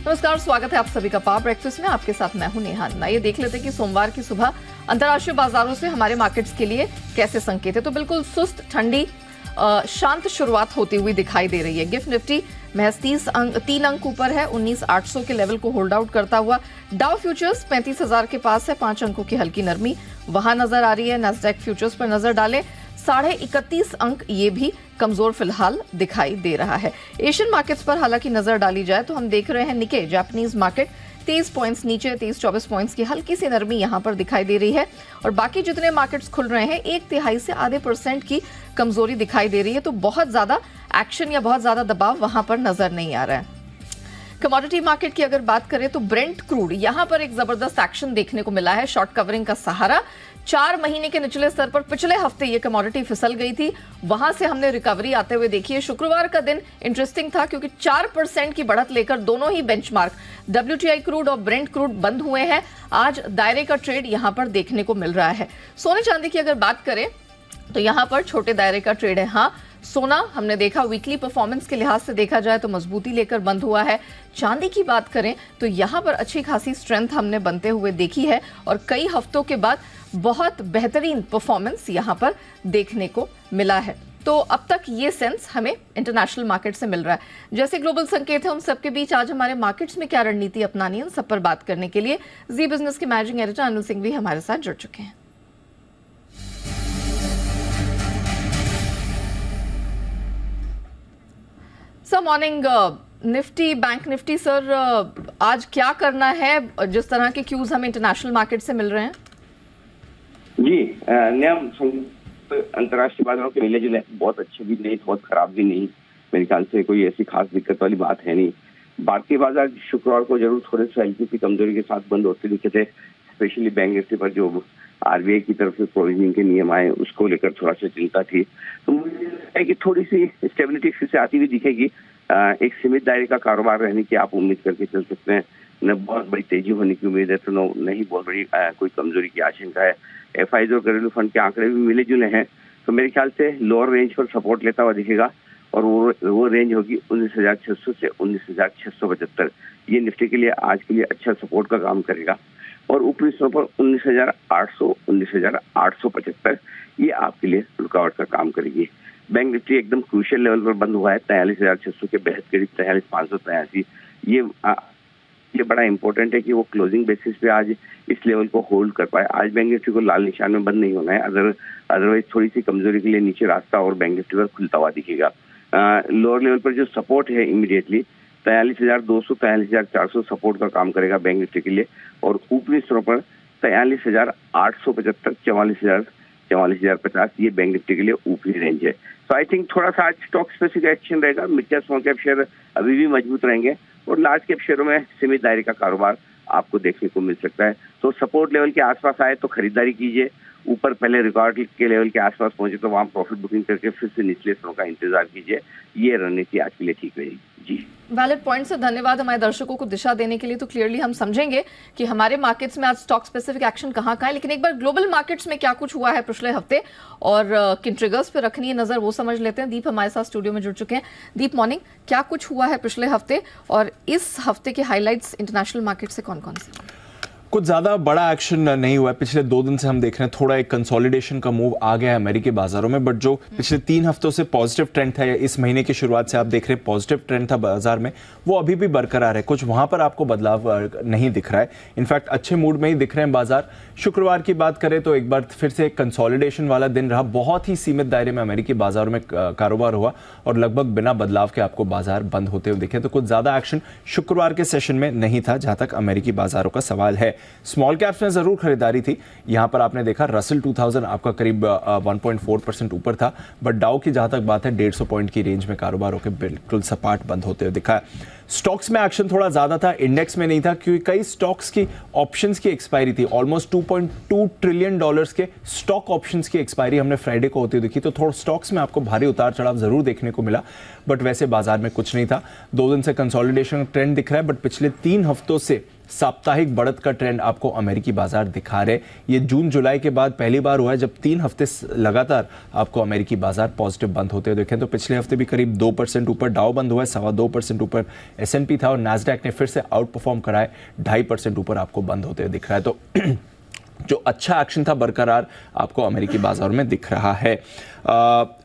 नमस्कार, स्वागत है आप सभी का पावर ब्रेकफास्ट में। आपके साथ मैं हूं नेहा। आइए देख लेते हैं कि सोमवार की सुबह अंतर्राष्ट्रीय बाजारों से हमारे मार्केट्स के लिए कैसे संकेत है। तो बिल्कुल सुस्त, ठंडी, शांत शुरुआत होती हुई दिखाई दे रही है। गिफ्ट निफ्टी महज 3 अंक ऊपर है, 19,800 के लेवल को होल्ड आउट करता हुआ। डाउ फ्यूचर्स 35,000 के पास है, 5 अंकों की हल्की नरमी वहां नजर आ रही है। नैस्डैक फ्यूचर्स पर नजर डालें, 31.5 अंक, ये भी कमजोर फिलहाल दिखाई दे रहा है। एशियन मार्केट्स पर हालांकि नजर डाली जाए तो हम देख रहे हैं निके जापानीज मार्केट 23 पॉइंट्स नीचे, 23-24 पॉइंट्स की हल्की सी नरमी यहां पर दिखाई दे रही है। और बाकी जितने मार्केट्स खुल रहे हैं 1/3 से आधे % की कमजोरी दिखाई दे रही है। तो बहुत ज्यादा एक्शन या बहुत ज्यादा दबाव वहां पर नजर नहीं आ रहा है। कमोडिटी मार्केट की अगर बात करें तो ब्रेंट क्रूड यहां पर एक जबरदस्त एक्शन देखने को मिला है। शॉर्ट कवरिंग का सहारा, 4 महीने के निचले स्तर पर पिछले हफ्ते ये कमोडिटी फिसल गई थी, वहां से हमने रिकवरी आते हुए देखी है। शुक्रवार का दिन इंटरेस्टिंग था क्योंकि 4% की बढ़त लेकर दोनों ही बेंचमार्क WTI क्रूड और ब्रेंट क्रूड बंद हुए हैं। आज दायरे का ट्रेड यहां पर देखने को मिल रहा है। सोने चांदी की अगर बात करें तो यहां पर छोटे दायरे का ट्रेड है। हाँ, सोना हमने देखा वीकली परफॉर्मेंस के लिहाज से देखा जाए तो मजबूती लेकर बंद हुआ है। चांदी की बात करें तो यहां पर अच्छी खासी स्ट्रेंथ हमने बनते हुए देखी है और कई हफ्तों के बाद बहुत बेहतरीन परफॉर्मेंस यहां पर देखने को मिला है। तो अब तक ये सेंस हमें इंटरनेशनल मार्केट से मिल रहा है। जैसे ग्लोबल संकेत है उन सबके बीच आज हमारे मार्केट्स में क्या रणनीति अपनानी है, उन सब पर बात करने के लिए जी बिजनेस के मैनेजिंग एडिटर अनिल सिंह भी हमारे साथ जुड़ चुके हैं। Sir morning. Nifty, bank Nifty sir, आज क्या करना है जिस तरह के क्यूज हमें इंटरनेशनल मार्केट से मिल रहे हैं? जी, नियम अंतर्राष्ट्रीय बाजारों के मिले जुले बहुत अच्छे भी नहीं, बहुत खराब भी नहीं। मेरे ख्याल से कोई ऐसी खास दिक्कत वाली बात है नहीं। भारतीय बाजार शुक्रवार को जरूर थोड़े से हल्की सी कमजोरी के साथ बंद होते दिखे थे। स्पेशली बैंक निफ्टी पर जो RBI की तरफ से प्रोविजनिंग के नियम आए उसको लेकर थोड़ा सा चिंता थी। तो मुझे लगता है कि थोड़ी सी स्टेबिलिटी फिर से आती हुई दिखेगी। एक सीमित दायरे का कारोबार रहने की आप उम्मीद करके चल सकते हैं। न बहुत बड़ी तेजी होने की उम्मीद है तो नहीं बहुत बड़ी कोई कमजोरी की आशंका है। FIs और घरेलू फंड के आंकड़े भी मिले जुले हैं तो मेरे ख्याल से लोअर रेंज पर सपोर्ट लेता हुआ दिखेगा और वो रेंज होगी 19,600 से 19,675। ये निफ्टी के लिए आज के लिए अच्छा सपोर्ट का काम करेगा। और ऊपरी स्तरों पर 19,800, 19,875 ये आपके लिए रुकावट का काम करेगी। बैंक निफ्टी एकदम क्रूशियल लेवल पर बंद हुआ है 43,600 के बेहद करीब 43,583। ये बड़ा इंपॉर्टेंट है कि वो क्लोजिंग बेसिस पे आज इस लेवल को होल्ड कर पाए। आज बैंक निफ्टी को लाल निशान में बंद नहीं होना है, अदरवाइज थोड़ी सी कमजोरी के लिए नीचे रास्ता और बैंक निफ्टी पर खुलता हुआ दिखेगा। लोअर लेवल पर जो सपोर्ट है इमीडिएटली 43,200, 43,400 सपोर्ट का काम करेगा बैंक निफ्टी के लिए। और ऊपरी स्तरों पर 43,875, 44,050 ये बैंक निफ्टी के लिए ऊपरी रेंज है। तो आई थिंक थोड़ा सा आज स्टॉक स्पेसिफिक एक्शन रहेगा। Mid cap small cap share अभी भी मजबूत रहेंगे और लार्ज कैप शेयरों में सीमित दायरे का कारोबार आपको देखने को मिल सकता है। तो सपोर्ट लेवल के आसपास आए तो खरीदारी कीजिए, ऊपर पहले रिकॉर्ड के लेवल के आसपास पहुंचे तो वहां प्रॉफिट बुकिंग करके फिर से निचले स्तरों का इंतजार कीजिए। ये रणनीति आज के लिए ठीक रहेगी। जी, वैलिड पॉइंट से धन्यवाद हमारे दर्शकों को दिशा देने के लिए। तो क्लियरली हम समझेंगे कि हमारे मार्केट्स में आज स्टॉक स्पेसिफिक एक्शन कहाँ का है, लेकिन एक बार ग्लोबल मार्केट्स में क्या कुछ हुआ है पिछले हफ्ते और किन ट्रिगर्स पे रखनी है नजर वो समझ लेते हैं। दीप हमारे साथ स्टूडियो में जुड़ चुके हैं। दीप मॉर्निंग, क्या कुछ हुआ है पिछले हफ्ते और इस हफ्ते के हाईलाइट्स इंटरनेशनल मार्केट से कौन कौन से? कुछ ज़्यादा बड़ा एक्शन नहीं हुआ है। पिछले 2 दिन से हम देख रहे हैं थोड़ा एक कंसोलिडेशन का मूव आ गया है अमेरिकी बाजारों में, बट जो पिछले 3 हफ्तों से पॉजिटिव ट्रेंड था या इस महीने की शुरुआत से आप देख रहे हैं पॉजिटिव ट्रेंड था बाजार में, वो अभी भी बरकरार है। कुछ वहां पर आपको बदलाव नहीं दिख रहा है। इनफैक्ट अच्छे मूड में ही दिख रहे हैं बाजार। शुक्रवार की बात करें तो एक बार फिर से कंसोलिडेशन वाला दिन रहा। बहुत ही सीमित दायरे में अमेरिकी बाजारों में कारोबार हुआ और लगभग बिना बदलाव के आपको बाजार बंद होते हुए दिखे। तो कुछ ज्यादा एक्शन शुक्रवार के सेशन में नहीं था जहां तक अमेरिकी बाजारों का सवाल है। स्मॉल कैप्स में जरूर खरीदारी थी। यहां पर आपने देखा रसल 2000 आपका करीब 1.4% ऊपर था, बट डाउ की जहां तक बात है 150 पॉइंट की रेंज में कारोबार होकर बिल्कुल सपाट बंद होते हुए दिखा है। स्टॉक्स में एक्शन थोड़ा ज्यादा था, इंडेक्स में नहीं था क्योंकि कई स्टॉक्स की ऑप्शंस की एक्सपायरी थी। ऑलमोस्ट $2.2 ट्रिलियन के स्टॉक ऑप्शंस की एक्सपायरी हमने फ्राइडे को होती हुई देखी। तो थोड़ा स्टॉक्स में आपको भारी उतार चढ़ाव जरूर देखने को मिला, बट वैसे बाजार में कुछ नहीं था। 2 दिन से कंसोलिडेशन ट्रेंड दिख रहा है, बट पिछले 3 हफ्तों से साप्ताहिक बढ़त का ट्रेंड आपको अमेरिकी बाजार दिखा रहे। ये जून जुलाई के बाद पहली बार हुआ है जब 3 हफ्ते लगातार आपको अमेरिकी बाजार पॉजिटिव बंद होते हुए देखें। तो पिछले हफ्ते भी करीब 2% ऊपर डाउ बंद हुआ है, 2.25% ऊपर S&P था और नैस्डैक ने फिर से आउट परफॉर्म करा है, 2.5% ऊपर आपको बंद होते हुए दिख रहा है। तो जो अच्छा एक्शन था बरकरार आपको अमेरिकी बाजार में दिख रहा है।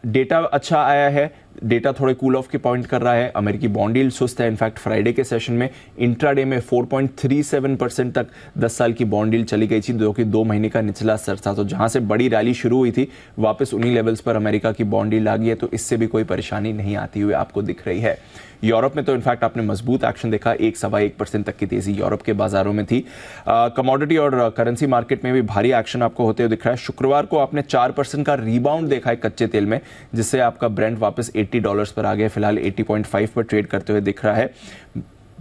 डेटा अच्छा आया है, डेटा थोड़े कूल ऑफ के पॉइंट कर रहा है। अमेरिकी बॉन्ड यील्ड सुस्त है, इनफैक्ट फ्राइडे के सेशन में इंट्राडे में 4.37% तक 10 साल की बॉन्ड यील्ड चली गई थी, जो कि 2 महीने का निचला स्तर था। तो जहां से बड़ी रैली शुरू हुई थी वापस उन्हीं लेवल्स पर अमेरिका की बॉन्ड यील्ड आ गई है, तो इससे भी कोई परेशानी नहीं आती हुई आपको दिख रही है। यूरोप में तो इनफैक्ट आपने मजबूत एक्शन देखा, 1.1% तक की तेजी यूरोप के बाजारों में थी। कमोडिटी और करेंसी मार्केट में भी भारी एक्शन आपको होते हुए दिख रहा है। शुक्रवार को आपने 4% का रिबाउंड देखा है कच्चे तेल में, जिससे आपका ब्रेंट वापस $80 पर आ गया, फिलहाल 80.5 पर ट्रेड करते हुए दिख रहा है।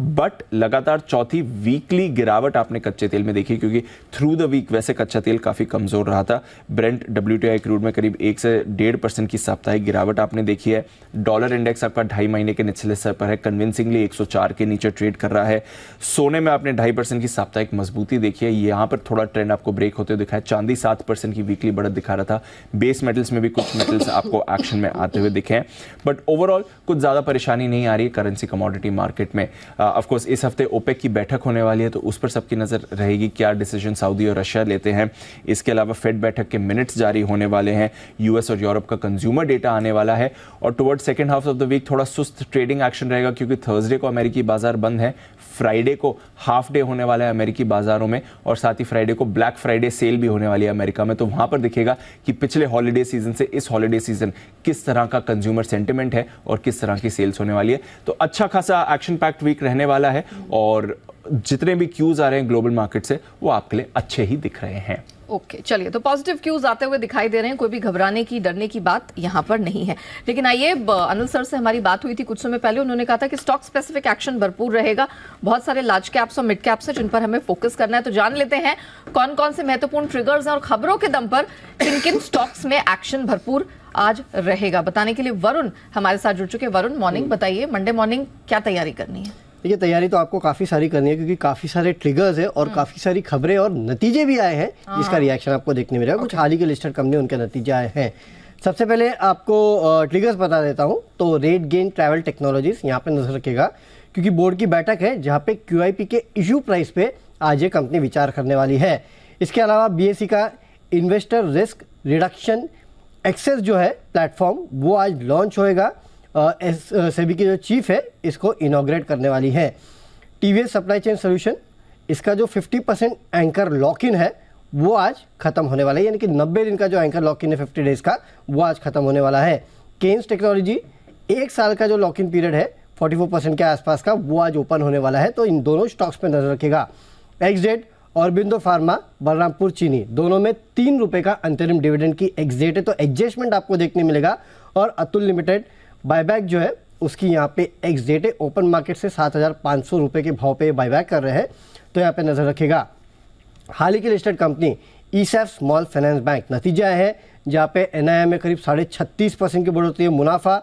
बट लगातार चौथी वीकली गिरावट आपने कच्चे तेल में देखी, क्योंकि थ्रू द वीक वैसे कच्चा तेल काफी कमजोर रहा था। ब्रेंट WTI क्रूड में करीब 1 से 1.5% की साप्ताहिक गिरावट आपने देखी है। डॉलर इंडेक्स आपका 2.5 महीने के निचले स्तर पर है, कन्विंसिंगली 104 के नीचे ट्रेड कर रहा है। सोने में आपने 2.5% की साप्ताहिक मजबूती देखी है, यहाँ पर थोड़ा ट्रेंड आपको ब्रेक होते हुए दिखा है। चांदी 7% की वीकली बढ़त दिखा रहा था। बेस मेटल्स में भी कुछ मेटल्स आपको एक्शन में आते हुए दिखे हैं, बट ओवरऑल कुछ ज्यादा परेशानी नहीं आ रही है करेंसी कमोडिटी मार्केट में। ऑफकोर्स इस हफ्ते ओपेक की बैठक होने वाली है, तो उस पर सबकी नजर रहेगी, क्या डिसीजन सऊदी और रशिया लेते हैं। इसके अलावा फेड बैठक के मिनट्स जारी होने वाले हैं। यूएस और यूरोप का कंज्यूमर डेटा आने वाला है, और toward second half of the week थोड़ा सुस्त ट्रेडिंग एक्शन रहेगा, क्योंकि थर्सडे को अमेरिकी बाजार बंद है, फ्राइडे को हाफ डे होने वाला है अमेरिकी बाजारों में, और साथ ही फ्राइडे को ब्लैक फ्राइडे सेल भी होने वाली है अमेरिका में। तो वहां पर दिखेगा कि पिछले हॉलीडे सीजन से इस हॉलीडे सीजन किस तरह का कंज्यूमर सेंटिमेंट है और किस तरह की सेल्स होने वाली है। तो अच्छा खासा एक्शन पैक्ड वीक रहने वाला है, और जितने भी क्यूज आ रहे हैं ग्लोबल मार्केट से वो आपके लिए अच्छे ही दिख रहे हैं। ओके, चलिए, तो पॉजिटिव क्यूज आते हुए दिखाई दे रहे हैं, कोई भी घबराने की डरने की बात यहां पर नहीं है। लेकिन आइए, अनिल सर से हमारी बात हुई थी कुछ समय पहले, उन्होंने कहा था कि स्टॉक स्पेसिफिक एक्शन भरपूर रहेगा, बहुत सारे लार्ज कैप्स और मिड कैप्स हैं जिन पर हमें फोकस करना है। तो जान लेते हैं कौन कौन से महत्वपूर्ण ट्रिगर्स हैं और खबरों के दम पर किन किन स्टॉक्स में एक्शन भरपूर आज रहेगा। बताने के लिए वरुण हमारे साथ जुड़ चुके हैं। वरुण, मॉर्निंग, बताइए मंडे मॉर्निंग क्या तैयारी करनी है? देखिए, तैयारी तो आपको काफ़ी सारी करनी है, क्योंकि काफ़ी सारे ट्रिगर्स है और काफ़ी सारी खबरें और नतीजे भी आए हैं जिसका रिएक्शन आपको देखने मिलेगा। कुछ हाल ही के लिस्टेड कंपनी उनके नतीजे आए हैं। सबसे पहले आपको ट्रिगर्स बता देता हूं, तो रेटगेन ट्रैवल टेक्नोलॉजीज यहाँ पे नजर रखेगा, क्योंकि बोर्ड की बैठक है जहाँ पे QIP के इशू प्राइस पे आज ये कंपनी विचार करने वाली है। इसके अलावा BSE का इन्वेस्टर रिस्क रिडक्शन एक्सेस जो है प्लेटफॉर्म, वो आज लॉन्च होएगा। सेबी की जो चीफ है इसको इनॉग्रेट करने वाली है। TVS सप्लाई चेन सोल्यूशन, इसका जो 50% एंकर लॉक इन है वो आज खत्म होने वाला है, यानी कि 90 दिन का जो एंकर लॉक इन है 50 डेज का, वो आज खत्म होने वाला है। केन्स टेक्नोलॉजी, 1 साल का जो लॉक इन पीरियड है 44% के आसपास का, वो आज ओपन होने वाला है। तो इन दोनों स्टॉक्स पे नजर रखेगा। एक्सडेट, ऑरबिंदो फार्मा, बलरामपुर चीनी, दोनों में 3 रुपए का अंतरिम डिविडेंड की एक्सडेट है, तो एडजस्टमेंट आपको देखने मिलेगा। और अतुल लिमिटेड बायबैक जो है उसकी यहाँ पे एक्स डेट है, ओपन मार्केट से 7,500 रुपये के भाव पे बायबैक कर रहे हैं, तो यहाँ पे नजर रखेगा। हाल ही की listed company ESAF small finance bank, नतीजा है जहाँ पे NII में करीब 36.5% की बढ़ोतरी है। मुनाफा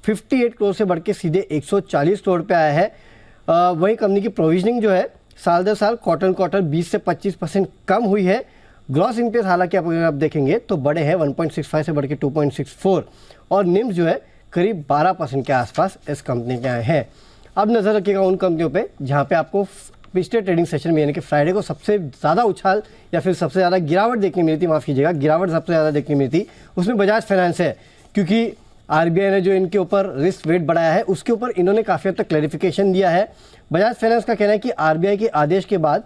58 करोड़ से बढ़ के सीधे 140 करोड़ पे आया है। वही कंपनी की प्रोविजनिंग जो है साल दर साल क्वार्टर 20 से 25% कम हुई है। ग्रॉस NPAs हालांकि आप देखेंगे तो बड़े हैं, 1.65 से बढ़ के 2.64, और निम्स जो है करीब 12% के आसपास इस कंपनी के आए हैं। अब नजर रखिएगा उन कंपनियों पे जहां पे आपको पिछले ट्रेडिंग सेशन में यानी कि फ्राइडे को सबसे ज़्यादा उछाल या फिर सबसे ज़्यादा गिरावट देखने मिली थी, माफ़ कीजिएगा, गिरावट सबसे ज़्यादा देखने मिली थी, उसमें बजाज फाइनेंस है। क्योंकि RBI ने जो इनके ऊपर रिस्क वेट बढ़ाया है उसके ऊपर इन्होंने काफ़ी हद तक क्लैरिफिकेशन दिया है। बजाज फाइनेंस का कहना है कि RBI के आदेश के बाद,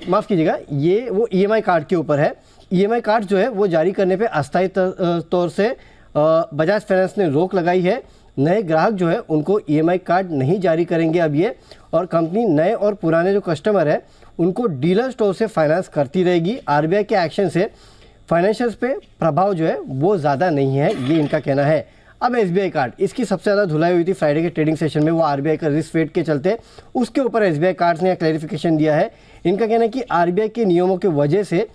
माफ़ कीजिएगा, ये वो EMI कार्ड के ऊपर है। EMI कार्ड जो है वो जारी करने पर अस्थायी तौर से बजाज फाइनेंस ने रोक लगाई है। नए ग्राहक जो है उनको EMI कार्ड नहीं जारी करेंगे अब ये, और कंपनी नए और पुराने जो कस्टमर है उनको डीलर स्टोर से फाइनेंस करती रहेगी। RBI के एक्शन से फाइनेंशियल्स पे प्रभाव जो है वो ज़्यादा नहीं है, ये इनका कहना है। अब SBI कार्ड, इसकी सबसे ज़्यादा धुलाई हुई थी फ्राइडे के ट्रेडिंग सेशन में, वो RBI का रिस्क वेट के चलते, उसके ऊपर SBI कार्ड्स ने क्लैरिफिकेशन दिया है। इनका कहना है कि RBI के नियमों की वजह से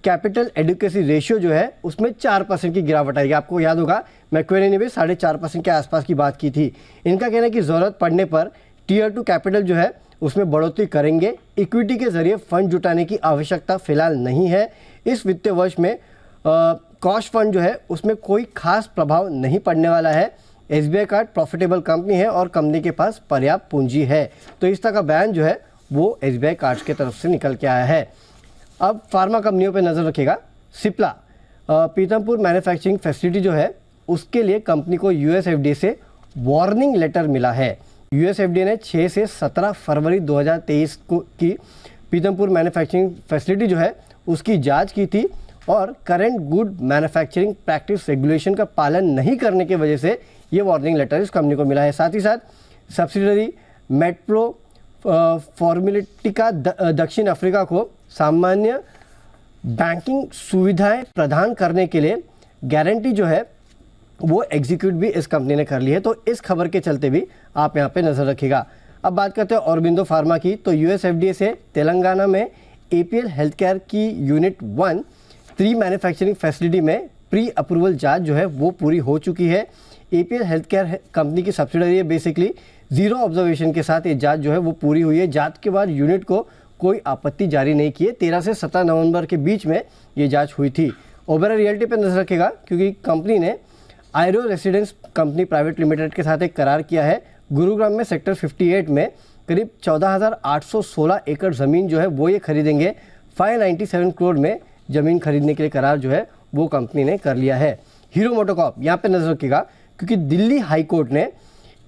कैपिटल एडुकेसी रेशियो जो है उसमें 4% की गिरावट आएगी। आपको याद होगा मैक्वेरी ने भी 4.5% के आसपास की बात की थी। इनका कहना है कि ज़रूरत पड़ने पर Tier 2 कैपिटल जो है उसमें बढ़ोतरी करेंगे। इक्विटी के जरिए फंड जुटाने की आवश्यकता फिलहाल नहीं है। इस वित्तीय वर्ष में कॉस्ट फंड जो है उसमें कोई खास प्रभाव नहीं पड़ने वाला है। SBI कार्ड प्रॉफिटेबल कंपनी है और कंपनी के पास पर्याप्त पूंजी है, तो इस तरह का बयान जो है वो SBI कार्ड्स की तरफ से निकल के आया है। अब फार्मा कंपनियों पे नज़र रखिएगा। सिप्ला पीतमपुर मैन्युफैक्चरिंग फैसिलिटी जो है उसके लिए कंपनी को US FDA से वार्निंग लेटर मिला है। US FDA ने 6 से 17 फरवरी 2023 को की पीतमपुर मैन्युफैक्चरिंग फैसिलिटी जो है उसकी जांच की थी और current good manufacturing practice regulation का पालन नहीं करने की वजह से ये वार्निंग लेटर इस कंपनी को मिला है। साथ ही साथ सब्सिडरी मेट्रो फॉर्मुलेटिका दक्षिण अफ्रीका को सामान्य बैंकिंग सुविधाएं प्रदान करने के लिए गारंटी जो है वो एग्जीक्यूट भी इस कंपनी ने कर ली है, तो इस खबर के चलते भी आप यहाँ पे नज़र रखिएगा। अब बात करते हैं ऑरबिंदो फार्मा की, तो US FDA से तेलंगाना में APL हेल्थ केयर की यूनिट 1 3 मैन्युफैक्चरिंग फैसिलिटी में प्री अप्रूवल जांच जो है वो पूरी हो चुकी है। APL हेल्थ केयर कंपनी की सब्सिडरी है, बेसिकली जीरो ऑब्जर्वेशन के साथ ये जांच जो है वो पूरी हुई है। जांच के बाद यूनिट को कोई आपत्ति जारी नहीं की है। 13 से 17 नवंबर के बीच में ये जांच हुई थी। ओबेरॉय रियल्टी पर नजर रखेगा क्योंकि कंपनी ने आयरो रेसिडेंस कंपनी प्राइवेट लिमिटेड के साथ एक करार किया है। गुरुग्राम में सेक्टर 58 में करीब 14,816 एकड़ ज़मीन जो है वो ये खरीदेंगे। 597 करोड़ में ज़मीन खरीदने के लिए करार जो है वो कंपनी ने कर लिया है। हीरो मोटोकॉर्प यहाँ पे नजर रखिएगा क्योंकि दिल्ली हाई कोर्ट ने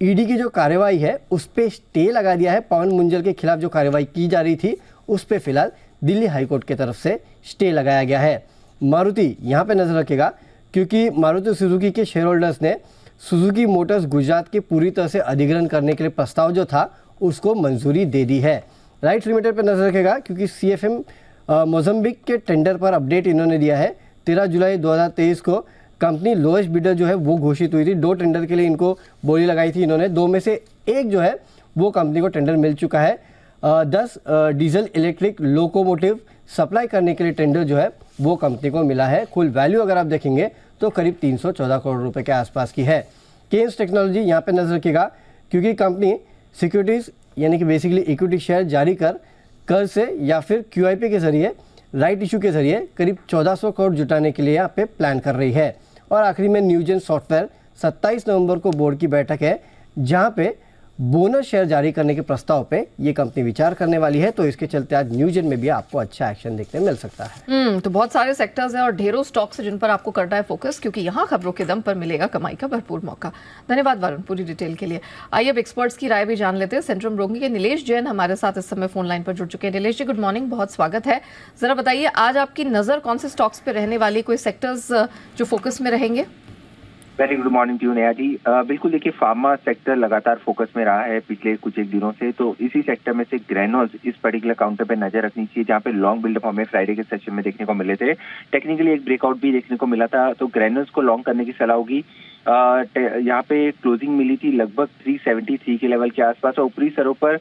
ईडी की जो कार्रवाई है उस पर स्टे लगा दिया है। पवन मुंजल के खिलाफ जो कार्रवाई की जा रही थी उस पर फिलहाल दिल्ली हाई कोर्ट की तरफ से स्टे लगाया गया है। मारुति यहाँ पे नजर रखेगा क्योंकि मारुति सुजुकी के शेयर होल्डर्स ने सुजुकी मोटर्स गुजरात के पूरी तरह से अधिग्रहण करने के लिए प्रस्ताव जो था उसको मंजूरी दे दी है। राइट्स लिमिटेड पर नजर रखेगा क्योंकि CFM मोजम्बिक के टेंडर पर अपडेट इन्होंने दिया है। 13 जुलाई 2023 को कंपनी लोएस्ट बिडर जो है वो घोषित हुई थी। 2 टेंडर के लिए इनको बोली लगाई थी इन्होंने, 2 में से एक जो है वो कंपनी को टेंडर मिल चुका है। 10 डीजल इलेक्ट्रिक लोकोमोटिव सप्लाई करने के लिए टेंडर जो है वो कंपनी को मिला है। कुल वैल्यू अगर आप देखेंगे तो करीब 314 करोड़ रुपए के आसपास की है। केन्स टेक्नोलॉजी यहाँ पे नजर रखिएगा क्योंकि कंपनी सिक्योरिटीज यानी कि बेसिकली इक्विटी शेयर जारी कर कर्ज से या फिर QIP के जरिए राइट इशू के जरिए करीब 1400 करोड़ जुटाने के लिए यहाँ पे प्लान कर रही है। और आखिरी में न्यूजेन सॉफ्टवेयर 27 नवंबर को बोर्ड की बैठक है जहाँ पे बोनस शेयर जारी करने के प्रस्ताव पे ये कंपनी विचार करने वाली है, तो इसके चलते आज न्यूजेन में भी आपको अच्छा एक्शन देखने मिल सकता है। तो बहुत सारे सेक्टर्स हैं और ढेरों स्टॉक्स जिन पर आपको करना है फोकस क्योंकि यहाँ खबरों के दम पर मिलेगा कमाई का भरपूर मौका। धन्यवाद वरुण पूरी डिटेल के लिए। आइए अब एक्सपर्ट्स की राय भी जान लेते हैं। सेंट्रम ब्रोकिंग के नीलेश जैन हमारे साथ इस समय फोन लाइन पर जुड़ चुके हैं। नीलेश जी गुड मॉर्निंग, बहुत स्वागत है। जरा बताइए आज आपकी नजर कौन से स्टॉक्स पे रहने वाली, कोई सेक्टर्स जो फोकस में रहेंगे? Very good morning to you Neha ji. बिल्कुल देखिए फार्मा सेक्टर लगातार फोकस में रहा है पिछले कुछ एक दिनों से, तो इसी सेक्टर में से ग्रेनोल्स इस पर्टिकुलर काउंटर पे नजर रखनी चाहिए जहाँ पे लॉन्ग बिल्डअप हमें फ्राइडे के सेशन में देखने को मिले थे। टेक्निकली एक ब्रेकआउट भी देखने को मिला था, तो ग्रेनोल्स को लॉन्ग करने की सलाह होगी। यहाँ पे क्लोजिंग मिली थी लगभग 373 के लेवल के आसपास और ऊपरी सरों पर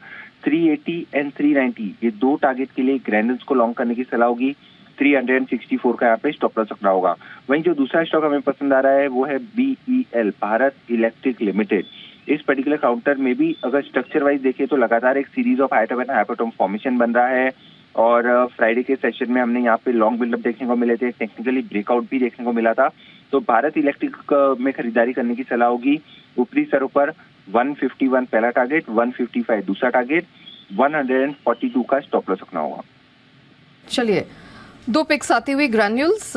380 एंड 390 ये 2 टारगेट के लिए ग्रेनोल्स को लॉन्ग करने की सलाह होगी। 364 का यहाँ पे स्टॉप लॉस रखना होगा। वहीं जो दूसरा स्टॉक हमें पसंद आ रहा है वो है BEL भारत इलेक्ट्रिक लिमिटेड। इस पर्टिकुलर काउंटर में भी अगर स्ट्रक्चर वाइज देखें तो लगातार एक series of high top and high bottom formation बन रहा है और फ्राइडे के सेशन में हमने यहाँ पे लॉन्ग बिल्डअप देखने को मिले थे, टेक्निकली ब्रेकआउट भी देखने को मिला था। तो भारत इलेक्ट्रिक में खरीदारी करने की सलाह होगी। ऊपरी सरों पर 151 पहला टारगेट, 155 दूसरा टारगेट, 142 का स्टॉप लॉस रखना होगा। चलिए 2 पिक्स आती हुई ग्रैन्यूल्स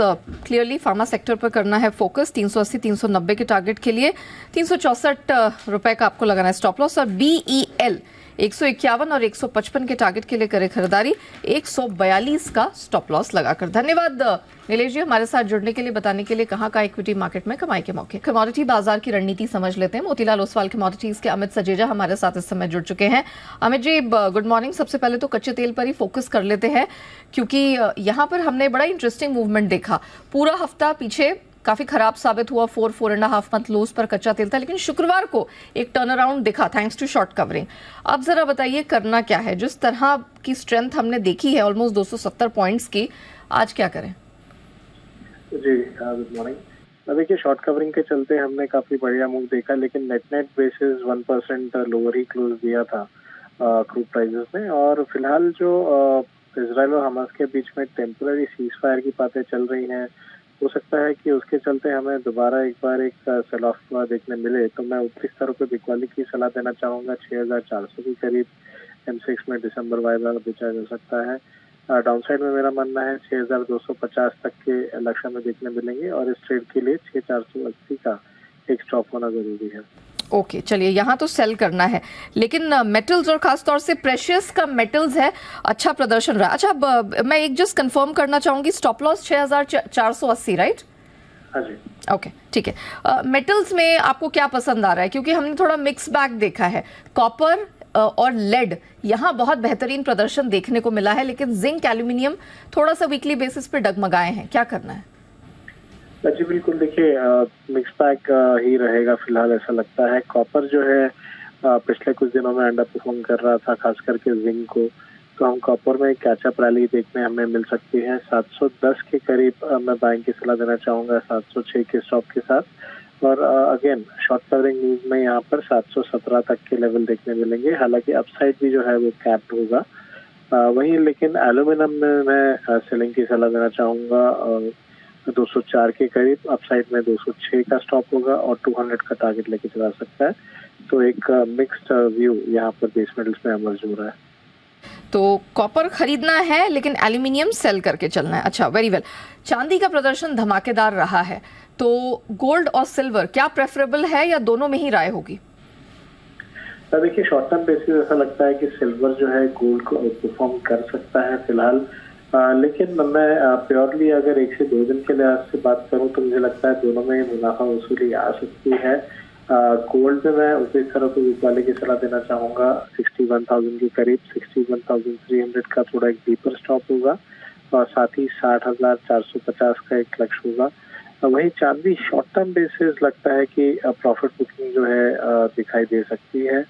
क्लियरली फार्मा सेक्टर पर करना है फोकस। 380 390 के टारगेट के लिए 364 रुपए का आपको लगाना है स्टॉप लॉस। और BEL 151 और 155 के टारगेट के लिए करें खरीदारी, 142 का स्टॉप लॉस लगाकर। धन्यवाद नीलेश जी हमारे साथ जुड़ने के लिए, बताने के लिए कहाँ का इक्विटी मार्केट में कमाई के मौके। कमोडिटी बाजार की रणनीति समझ लेते हैं। मोतीलाल ओसवाल कमोडिटीज के अमित सजेजा हमारे साथ इस समय जुड़ चुके हैं। Amit ji good morning. सबसे पहले तो कच्चे तेल पर ही फोकस कर लेते हैं क्योंकि यहाँ पर हमने बड़ा इंटरेस्टिंग मूवमेंट देखा। पूरा हफ्ता पीछे काफी खराब साबित हुआ, 4.5 मंथ लोज पर कच्चा तेल था, लेकिन शुक्रवार को एक टर्न अराउंड दिखा थैंक्स टू शॉर्ट कवरिंग। अब जरा बताइए करना क्या है, जिस तरह की स्ट्रेंथ हमने देखी है ऑलमोस्ट 270 पॉइंट्स की, आज क्या करें? जी गुड मॉर्निंग। देखिए शॉर्ट कवरिंग के चलते हमने काफी बढ़िया मूव देखा, लेकिन नेट बेसिस 1% लोअर ही क्लोज दिया था क्रूड प्राइसेस में। और फिलहाल जो इजराइल और हमास के बीच में टेम्पररी सीज फायर की बातें चल रही हैं, हो सकता है कि उसके चलते हमें दोबारा एक बार एक सेल ऑफ देखने मिले। तो मैं ऊपरी स्तरों पर बिकवाली की सलाह देना चाहूँगा। 6400 के करीब M6 में दिसंबर वायदा बेचा जा सकता है। डाउनसाइड में मेरा मानना है 6250 तक के लक्ष्य में देखने मिलेंगे और इस ट्रेड के लिए 6480 का एक स्टॉप होना जरूरी है। ओके, चलिए यहाँ तो सेल करना है, लेकिन मेटल्स और खास तौर से प्रेशियस का मेटल्स है अच्छा प्रदर्शन रहा। अच्छा, मैं एक जस्ट कंफर्म करना चाहूंगी, स्टॉप लॉस 6480, राइट? हाँ जी। ओके, ठीक है। मेटल्स में आपको क्या पसंद आ रहा है? क्योंकि हमने थोड़ा मिक्स बैग देखा है। कॉपर और लेड यहाँ बहुत बेहतरीन प्रदर्शन देखने को मिला है, लेकिन जिंक, एल्यूमिनियम थोड़ा सा वीकली बेसिस पे डगमगाए हैं। क्या करना है? जी बिल्कुल, देखिए मिक्स पैक ही रहेगा फिलहाल, ऐसा लगता है। कॉपर जो है पिछले कुछ दिनों में अंडर परफॉर्म कर रहा था, खास करके जिंक को। तो हम कॉपर में एक कैचअप रैली देखने हमें मिल सकती है। 710 के करीब मैं बाइंग की सलाह देना चाहूँगा 706 के स्टॉप के साथ। और अगेन शॉर्ट कवरिंग न्यूज में यहाँ पर 717 तक के लेवल देखने मिलेंगे। हालांकि अपसाइड भी जो है वो कैप्ड होगा। वहीं लेकिन एल्यूमिनियम में मैं सेलिंग की सलाह देना चाहूँगा। 204 के करीब, अपसाइड में 206 का स्टॉप होगा और 200 का टारगेट लेके चला सकता है। तो एक मिक्स्ड व्यू यहाँ पर बेस मेटल्स में एमर्ज हो रहा है। तो कॉपर खरीदना है, लेकिन एल्यूमिनियम सेल करके चलना है। अच्छा, वेरी वेल। चांदी का प्रदर्शन धमाकेदार रहा है, तो गोल्ड और सिल्वर क्या प्रेफरेबल है या दोनों में ही राय होगी? देखिए शॉर्ट टर्म बेसिस ऐसा लगता है कि सिल्वर जो है गोल्ड को परफॉर्म कर सकता है फिलहाल। लेकिन मैं प्योरली अगर 1 से 2 दिन के लिहाज से बात करूं तो मुझे लगता है दोनों में मुनाफा वसूली आ सकती है। गोल्ड में मैं उसी तरह को बिकवाली की सलाह देना चाहूँगा 61,000 के करीब। 61,300 का थोड़ा एक डीपर स्टॉप होगा और साथ ही 60,450 का एक लक्ष्य होगा। वही चांदी शॉर्ट टर्म बेसिस लगता है कि प्रॉफिट बुकिंग जो है दिखाई दे सकती है।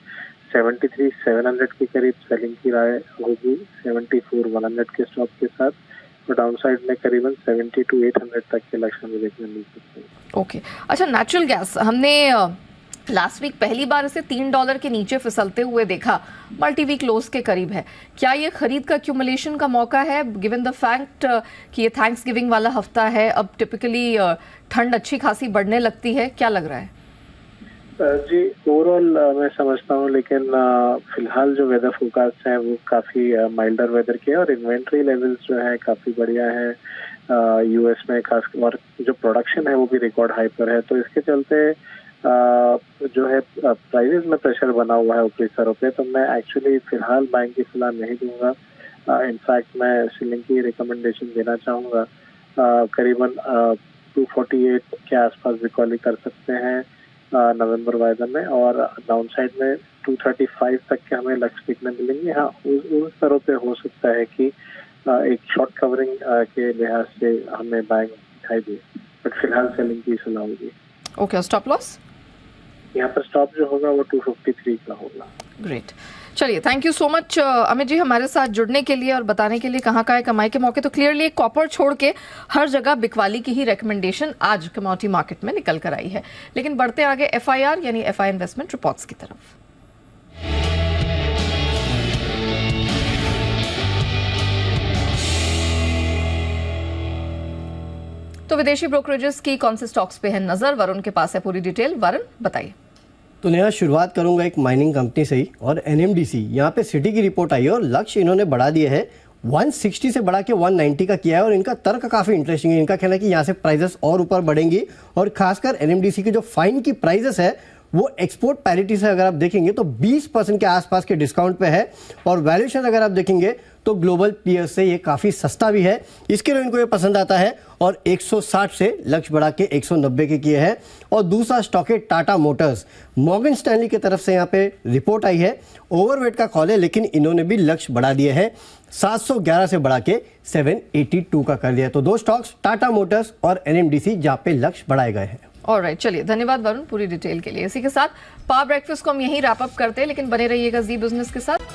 73,700 के करीब सेलिंग की राय होगी 74,100 के स्टॉप के साथ। और डाउनसाइड में करीबन 72,800 तक के लक्ष्य में देखने मिल सकते हैं। ओके, अच्छा, नेचुरल गैस हमने लास्ट वीक पहली बार इसे $3 के नीचे फिसलते हुए देखा। मल्टी वीक क्लोज के करीब है। क्या ये खरीद का एक्यूमुलेशन का मौका है, गिवन द फैक्ट कि ये थैंक्स गिविंग वाला हफ्ता है? अब टिपिकली ठंड अच्छी खासी बढ़ने लगती है, क्या लग रहा है? जी ओवरऑल मैं समझता हूँ, लेकिन फिलहाल जो वेदर फोरकास्ट है वो काफ़ी माइल्डर वेदर के हैं और इन्वेंट्री लेवल्स जो है काफ़ी बढ़िया है यूएस में खास। और जो प्रोडक्शन है वो भी रिकॉर्ड हाई पर है। तो इसके चलते जो है प्राइसेस में प्रेशर बना हुआ है ऊपरी स्तरों पे। तो मैं एक्चुअली फिलहाल बाइंग की सलाह नहीं दूंगा। इनफैक्ट मैं सेलिंग की रिकमेंडेशन देना चाहूँगा। करीबन 248 के आसपास बिकॉली कर सकते हैं नवंबर वायदा में, और डाउनसाइड में 235 तक के हमें लक्ष्य देखने मिलेंगे। हाँ, उस स्तरों पे हो सकता है कि एक शॉर्ट कवरिंग के लिहाज से हमें बाइंग दिखाई दे, बट फिलहाल सेलिंग की सलाह होगी। ओके, स्टॉप लॉस यहाँ पर स्टॉप जो होगा वो 253 का होगा। ग्रेट, चलिए, thank you so much Amit ji हमारे साथ जुड़ने के लिए और बताने के लिए कहाँ का है कमाई के मौके। तो क्लियरली कॉपर छोड़ के हर जगह बिकवाली की ही रिकमेंडेशन आज कमोडिटी मार्केट में निकल कर आई है। लेकिन बढ़ते आगे FIR यानी FI इन्वेस्टमेंट रिपोर्ट्स की तरफ। तो विदेशी ब्रोकरेजेस की कौन से स्टॉक्स पे है नजर? वरुण के पास है पूरी डिटेल। वरुण, बताइए। तो नेहा, शुरुआत करूंगा एक माइनिंग कंपनी से ही, और NMDC यहाँ पे सिटी की रिपोर्ट आई है और लक्ष्य इन्होंने बढ़ा दिया है 160 से बढ़ा के 190 का किया है। और इनका तर्क काफ़ी इंटरेस्टिंग है। इनका कहना है कि यहाँ से प्राइजेस और ऊपर बढ़ेंगी, और खासकर NMDC के जो फाइन की प्राइजेस है वो एक्सपोर्ट पैरिटी से अगर आप देखेंगे तो 20% के आसपास के डिस्काउंट पे है। और वैल्यूएशन अगर आप देखेंगे तो ग्लोबल पीयर्स से ये काफ़ी सस्ता भी है, इसके लिए इनको ये पसंद आता है। और 160 से लक्ष्य बढ़ा के 190 के किए हैं। और दूसरा स्टॉक है टाटा मोटर्स। मॉर्गन स्टैनली की तरफ से यहाँ पे रिपोर्ट आई है, ओवरवेट का कॉल है, लेकिन इन्होंने भी लक्ष्य बढ़ा दिया है 711 से बढ़ा के 782 का कर दिया। तो दो स्टॉक्स टाटा मोटर्स और NMDC जहाँ पे लक्ष्य बढ़ाए गए हैं। ऑलराइट, चलिए, धन्यवाद वरुण पूरी डिटेल के लिए। इसी के साथ पावर ब्रेकफास्ट को हम यहीं रैप अप करते हैं, लेकिन बने रहिएगा जी बिजनेस के साथ।